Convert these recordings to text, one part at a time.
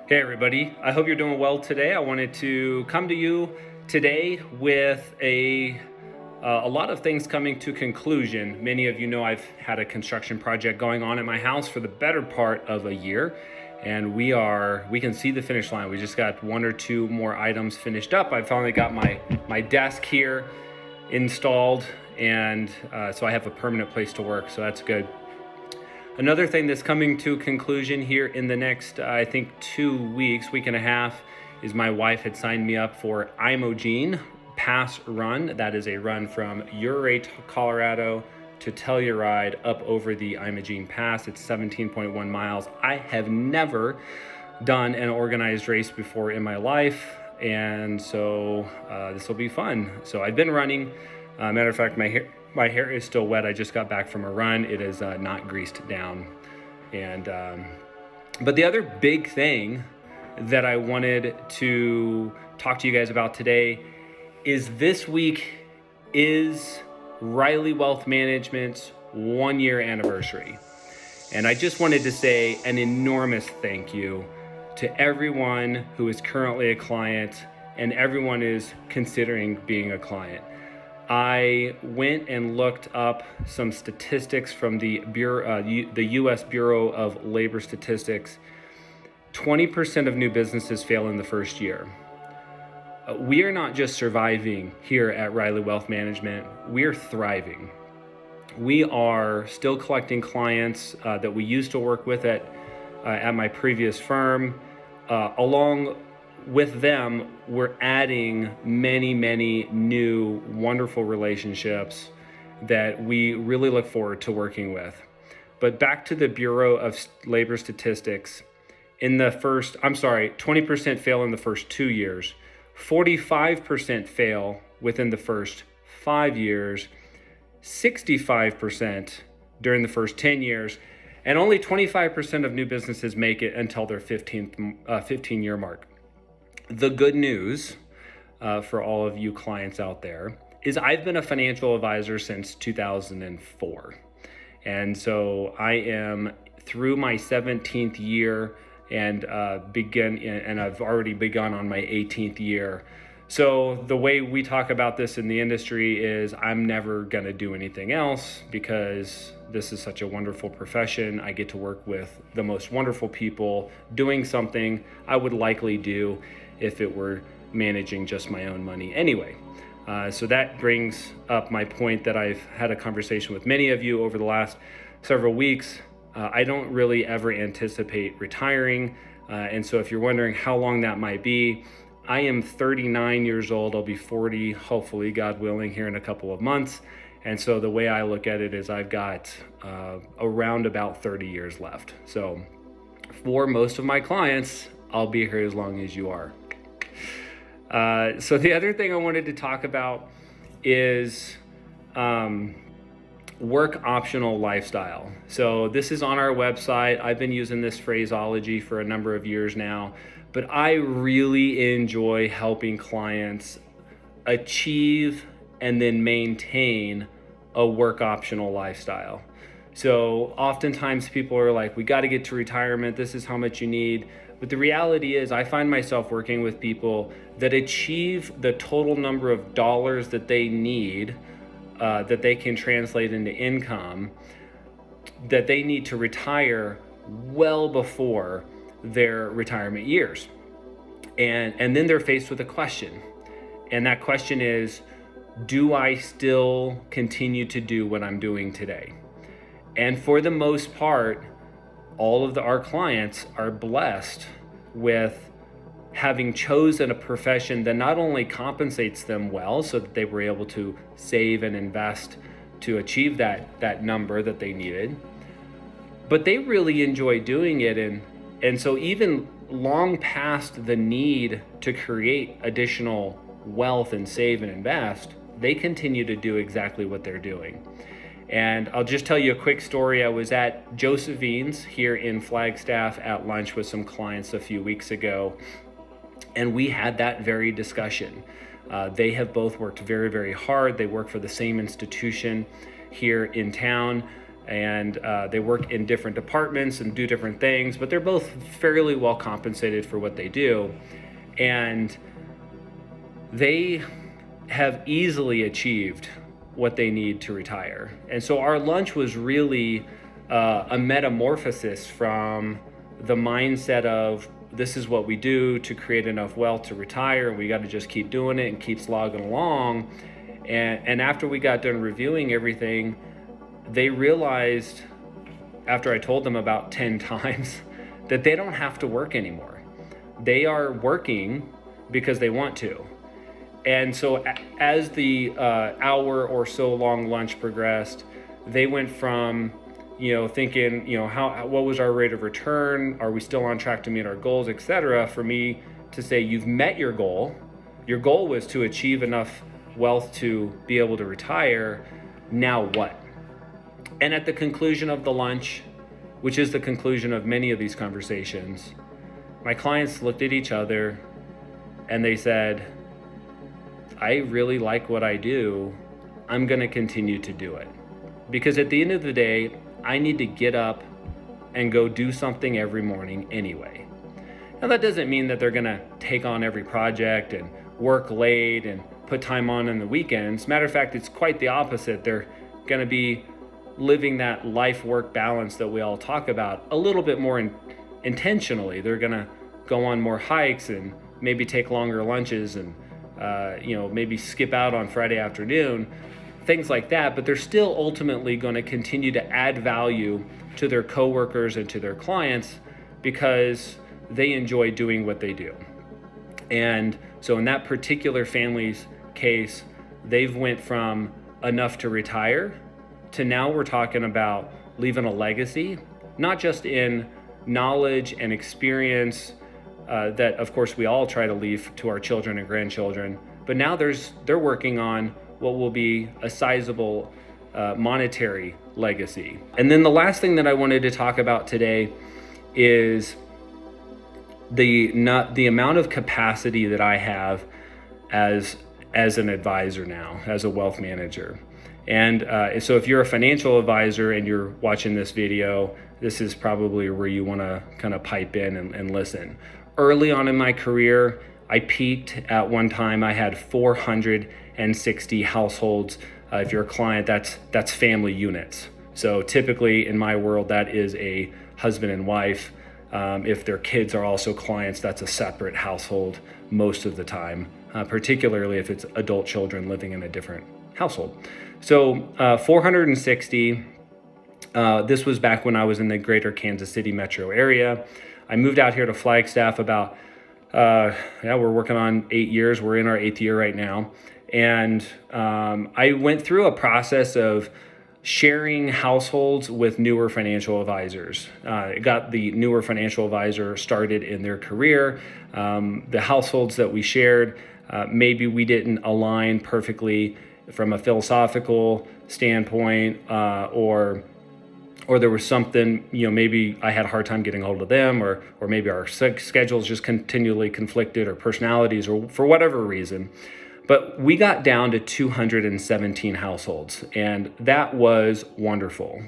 Hey everybody, I hope you're doing well today. I wanted to come to you today with a lot of things coming to conclusion. Many of you know I've had a construction project going on at my house for the better part of a year, and we can see the finish line. We just got one or two more items finished up. I finally got my desk here installed, and so I have a permanent place to work, so that's good. Another thing that's coming to conclusion here in the next, I think 2 weeks, week and a half, is my wife had signed me up for Imogene Pass Run. That is a run from Ouray, Colorado to Telluride up over the Imogene Pass. It's 17.1 miles. I have never done an organized race before in my life, and so this will be fun. So I've been running. Matter of fact, my hair is still wet. I just got back from a run. It is not greased down. And but the other big thing that I wanted to talk to you guys about today is this week is Ryleigh Wealth Management's 1-year anniversary. And I just wanted to say an enormous thank you to everyone who is currently a client and everyone is considering being a client. I went and looked up some statistics from the U.S. Bureau of Labor Statistics. 20% of new businesses fail in the first year. We are not just surviving here at Ryleigh Wealth Management, we are thriving. We are still collecting clients that we used to work with at my previous firm. Along with them, we're adding many new wonderful relationships that we really look forward to working with. But back to the Bureau of Labor Statistics, 20% fail in the first 2 years, 45% fail within the first 5 years, 65% during the first 10 years, and only 25% of new businesses make it until their 15-year mark. The good news for all of you clients out there is I've been a financial advisor since 2004. And so I am through my 17th year and I've already begun on my 18th year. So the way we talk about this in the industry is I'm never going to do anything else because this is such a wonderful profession. I get to work with the most wonderful people doing something I would likely do if it were managing just my own money anyway. So that brings up my point that I've had a conversation with many of you over the last several weeks. I don't really ever anticipate retiring. And so if you're wondering how long that might be, I am 39 years old. I'll be 40, hopefully, God willing, here in a couple of months. And so the way I look at it is I've got around about 30 years left. So for most of my clients, I'll be here as long as you are. So the other thing I wanted to talk about is work optional lifestyle. So this is on our website. I've been using this phraseology for a number of years now, but I really enjoy helping clients achieve and then maintain a work optional lifestyle. So oftentimes people are like, we got to get to retirement. This is how much you need. But the reality is I find myself working with people that achieve the total number of dollars that they need, that they can translate into income, that they need to retire well before their retirement years. And then they're faced with a question. And that question is, do I still continue to do what I'm doing today? And for the most part, all of our clients are blessed with having chosen a profession that not only compensates them well so that they were able to save and invest to achieve that number that they needed, but they really enjoy doing it. And so even long past the need to create additional wealth and save and invest, they continue to do exactly what they're doing. And I'll just tell you a quick story. I was at Josephine's here in Flagstaff at lunch with some clients a few weeks ago, and we had that very discussion. They have both worked very hard. They work for the same institution here in town. and they work in different departments and do different things, but they're both fairly well compensated for what they do. And they have easily achieved what they need to retire. And so our lunch was really a metamorphosis from the mindset of this is what we do to create enough wealth to retire, and we got to just keep doing it and keep slogging along. And after we got done reviewing everything, they realized, after I told them about 10 times, that they don't have to work anymore. They are working because they want to. And so as the hour or so long lunch progressed, they went from, thinking, what was our rate of return? Are we still on track to meet our goals, etc. For me to say, you've met your goal. Your goal was to achieve enough wealth to be able to retire. Now what? And at the conclusion of the lunch, which is the conclusion of many of these conversations, my clients looked at each other and they said, I really like what I do. I'm going to continue to do it. Because at the end of the day, I need to get up and go do something every morning anyway. Now that doesn't mean that they're going to take on every project and work late and put time on in the weekends. Matter of fact, it's quite the opposite. They're going to be living that life-work balance that we all talk about a little bit more intentionally. They're going to go on more hikes and maybe take longer lunches and maybe skip out on Friday afternoon, things like that, but they're still ultimately going to continue to add value to their coworkers and to their clients because they enjoy doing what they do. And so in that particular family's case, they've went from enough to retire to now we're talking about leaving a legacy, not just in knowledge and experience that of course we all try to leave to our children and grandchildren, but now they're working on what will be a sizable monetary legacy. And then the last thing that I wanted to talk about today is the amount of capacity that I have as an advisor now, as a wealth manager. And so if you're a financial advisor and you're watching this video, this is probably where you want to kind of pipe in and listen. Early on in my career, I peaked at one time. I had 460 households. If you're a client, that's family units. So typically in my world, that is a husband and wife. If their kids are also clients, that's a separate household most of the time, particularly if it's adult children living in a different household. So 460, this was back when I was in the greater Kansas City metro area. I moved out here to Flagstaff about, we're working on 8 years. We're in our 8th year right now. And I went through a process of sharing households with newer financial advisors. Got the newer financial advisor started in their career. The households that we shared, maybe we didn't align perfectly from a philosophical standpoint, or there was something, maybe I had a hard time getting a hold of them, or maybe our schedules just continually conflicted, or personalities, or for whatever reason. But we got down to 217 households, and that was wonderful.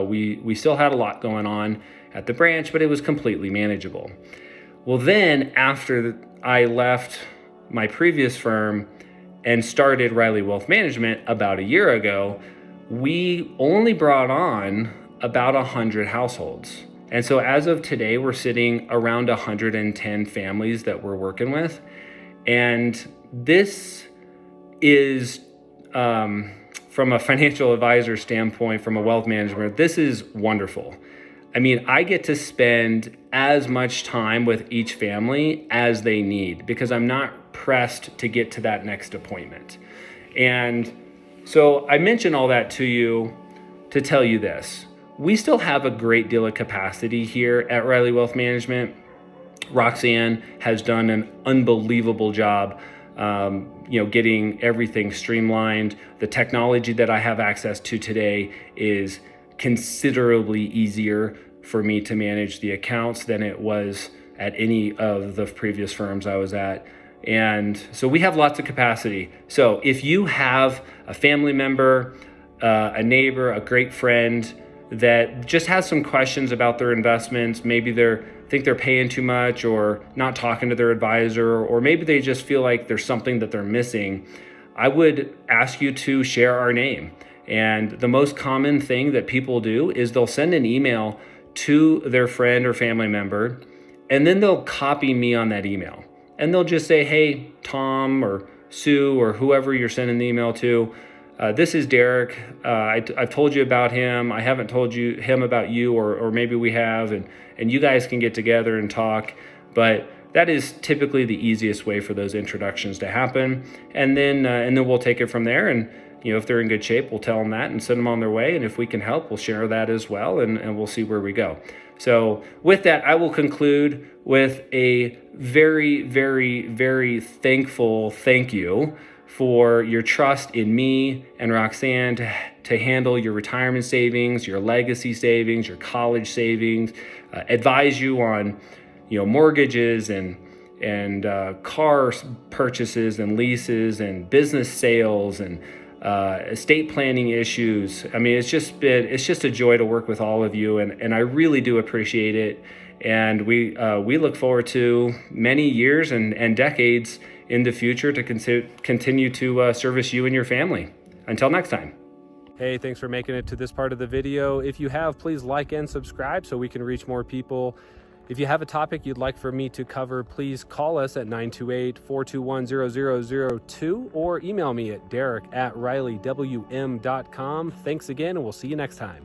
We still had a lot going on at the branch, but it was completely manageable. Well, then after I left my previous firm and started Ryleigh Wealth Management about a year ago, we only brought on about 100 households. And so as of today, we're sitting around 110 families that we're working with. And this is, from a financial advisor standpoint, from a wealth management, this is wonderful. I mean, I get to spend as much time with each family as they need because I'm not pressed to get to that next appointment. And so I mention all that to you to tell you this. We still have a great deal of capacity here at Ryleigh Wealth Management. Roxanne has done an unbelievable job, getting everything streamlined. The technology that I have access to today is considerably easier for me to manage the accounts than it was at any of the previous firms I was at. And so we have lots of capacity. So if you have a family member, a neighbor, a great friend, that just has some questions about their investments. Maybe think they're paying too much or not talking to their advisor, or maybe they just feel like there's something that they're missing, I would ask you to share our name. And the most common thing that people do is they'll send an email to their friend or family member, and then they'll copy me on that email. And they'll just say, hey, Tom or Sue or whoever you're sending the email to, this is Derrick. I've told you about him. I haven't told him about you, or maybe we have, and you guys can get together and talk. But that is typically the easiest way for those introductions to happen. And then we'll take it from there. And if they're in good shape, we'll tell them that and send them on their way. And if we can help, we'll share that as well, and we'll see where we go. So with that, I will conclude with a very, very, very thankful thank you for your trust in me and Roxanne to handle your retirement savings, your legacy savings, your college savings, advise you on mortgages and car purchases and leases and business sales and estate planning issues. I mean, it's just a joy to work with all of you, and I really do appreciate it. And we look forward to many years and decades in the future to continue to service you and your family. Until next time. Hey, thanks for making it to this part of the video. If you have, please like and subscribe so we can reach more people. If you have a topic you'd like for me to cover, please call us at 928-421-0002 or email me at derrick@ryleighwm.com. Thanks again, and we'll see you next time.